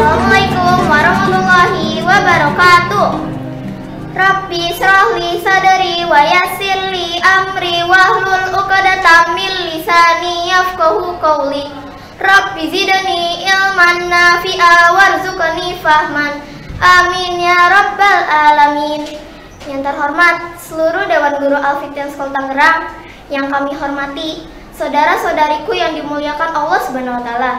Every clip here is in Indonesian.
Assalamualaikum warahmatullahi wabarakatuh. Rabbi shrahli sadri wa yassirli amri wahlul 'uqdatam min lisani yafqahu qawli. Rabbi zidni ilman nafi'a warzuqni fahman. Amin ya rabbal alamin. Yang terhormat seluruh Dewan Guru Al-Fitrin School Tangerang, yang kami hormati saudara-saudariku yang dimuliakan Allah Subhanahu wa taala.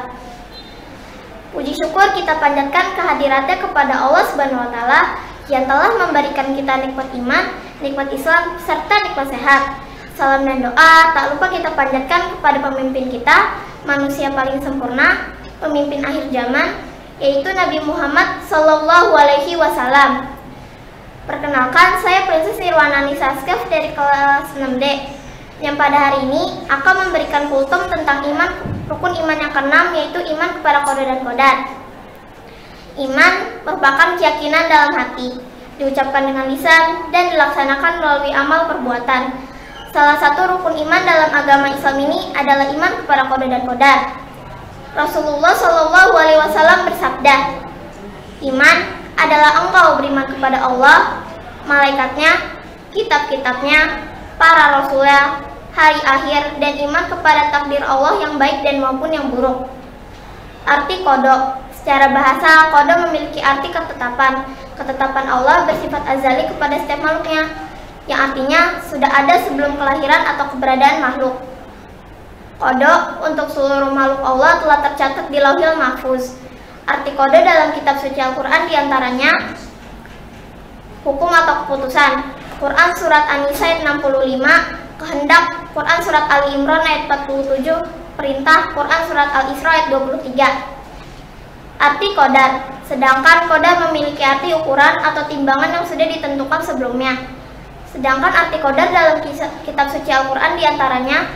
Puji syukur kita panjatkan kehadiratnya kepada Allah Subhanahu wa taala yang telah memberikan kita nikmat iman, nikmat Islam, serta nikmat sehat. Salam dan doa tak lupa kita panjatkan kepada pemimpin kita, manusia paling sempurna, pemimpin akhir zaman, yaitu Nabi Muhammad Sallallahu Alaihi Wasallam. Perkenalkan, saya Princess Nirwana Nisa Skef dari kelas 6D, yang pada hari ini akan memberikan kultum tentang iman, rukun iman yang keenam, yaitu iman kepada qada dan qadar. Iman merupakan keyakinan dalam hati, diucapkan dengan lisan dan dilaksanakan melalui amal perbuatan. Salah satu rukun iman dalam agama Islam ini adalah iman kepada qada dan qadar. Rasulullah Shallallahu Alaihi Wasallam bersabda, iman adalah engkau beriman kepada Allah, malaikatnya, kitab-kitabnya, para rasulnya, hari akhir, dan iman kepada takdir Allah yang baik dan maupun yang buruk. Arti qada. Secara bahasa, qada memiliki arti ketetapan. Ketetapan Allah bersifat azali kepada setiap makhluknya, yang artinya sudah ada sebelum kelahiran atau keberadaan makhluk. Qada untuk seluruh makhluk Allah telah tercatat di Lauhil Mahfuz. Arti qada dalam kitab suci Al-Quran diantaranya hukum atau keputusan. Quran surat An-Nisa ayat 65, kehendak. Quran surat Ali Imran ayat 47, perintah. Quran surat Al-Isra ayat 23. Arti qadar. Sedangkan qadar memiliki arti ukuran atau timbangan yang sudah ditentukan sebelumnya. Sedangkan arti qadar dalam kitab suci Al-Quran diantaranya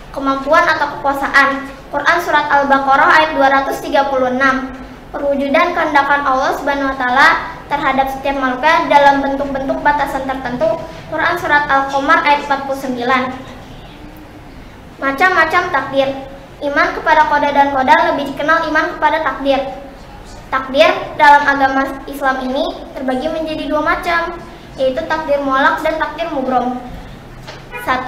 kemampuan atau kekuasaan. Quran surat Al-Baqarah ayat 236, perwujudan kehendakan Allah Subhanahu wa taala terhadap setiap makhluknya dalam bentuk-bentuk batasan tertentu. Quran surat Al-Qamar ayat 49. Macam-macam takdir. Iman kepada qada dan qadar lebih dikenal iman kepada takdir. Takdir dalam agama Islam ini terbagi menjadi dua macam, yaitu takdir mu'allaq dan takdir mubrom. 1.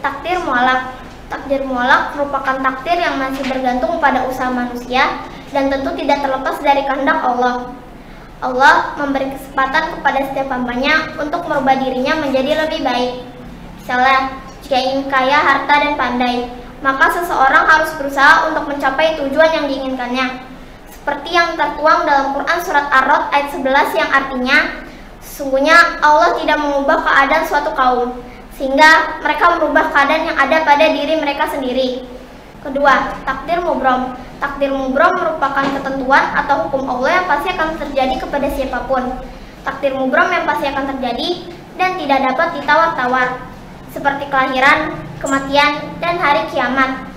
Takdir mu'allaq. Takdir mu'allaq merupakan takdir yang masih bergantung pada usaha manusia dan tentu tidak terlepas dari kehendak Allah. Allah memberi kesempatan kepada setiap hambanya untuk merubah dirinya menjadi lebih baik. Misalnya, jika ingin kaya, harta, dan pandai, maka seseorang harus berusaha untuk mencapai tujuan yang diinginkannya. Seperti yang tertuang dalam Quran surat Ar-Ra'd ayat 11 yang artinya, sesungguhnya Allah tidak mengubah keadaan suatu kaum, sehingga mereka merubah keadaan yang ada pada diri mereka sendiri. Kedua, takdir mubrom. Takdir mubrom merupakan ketentuan atau hukum Allah yang pasti akan terjadi kepada siapapun. Takdir mubrom yang pasti akan terjadi dan tidak dapat ditawar-tawar, seperti kelahiran, kematian, dan hari kiamat.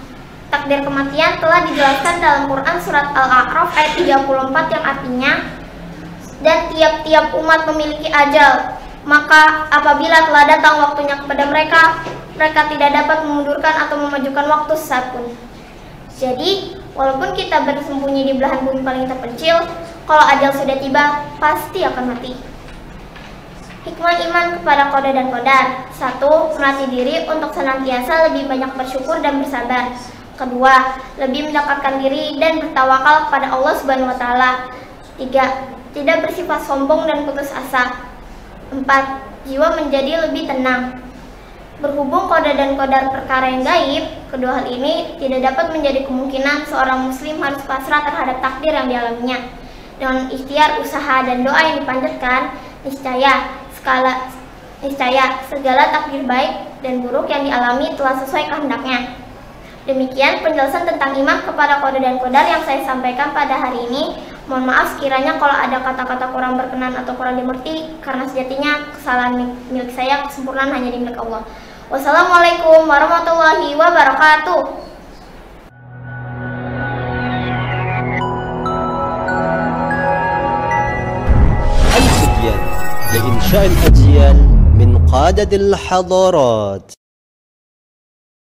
Takdir kematian telah dijelaskan dalam Quran surat Al-A'raf ayat 34 yang artinya, dan tiap-tiap umat memiliki ajal, maka apabila telah datang waktunya kepada mereka, mereka tidak dapat memundurkan atau memajukan waktu sesaat pun. Jadi, walaupun kita bersembunyi di belahan bumi paling terpencil, kalau ajal sudah tiba, pasti akan mati. Hikmah iman kepada qada dan qadar. 1. Melatih diri untuk senantiasa lebih banyak bersyukur dan bersabar. Kedua, lebih mendekatkan diri dan bertawakal kepada Allah Subhanahu wa taala. 3. Tidak bersifat sombong dan putus asa. 4. Jiwa menjadi lebih tenang. Berhubung qada dan qadar perkara yang gaib, kedua hal ini tidak dapat menjadi kemungkinan seorang muslim harus pasrah terhadap takdir yang dialaminya. Dengan ikhtiar, usaha, dan doa yang dipanjatkan, niscaya segala takdir baik dan buruk yang dialami telah sesuai kehendaknya. Demikian penjelasan tentang iman kepada qada dan qadar yang saya sampaikan pada hari ini. Mohon maaf sekiranya kalau ada kata-kata kurang berkenan atau kurang dimengerti, karena sejatinya kesalahan milik saya, kesempurnaan hanya di milik Allah. Wassalamualaikum warahmatullahi wabarakatuh. التبيان لإنشاء الأجيال من قادة الحضارات.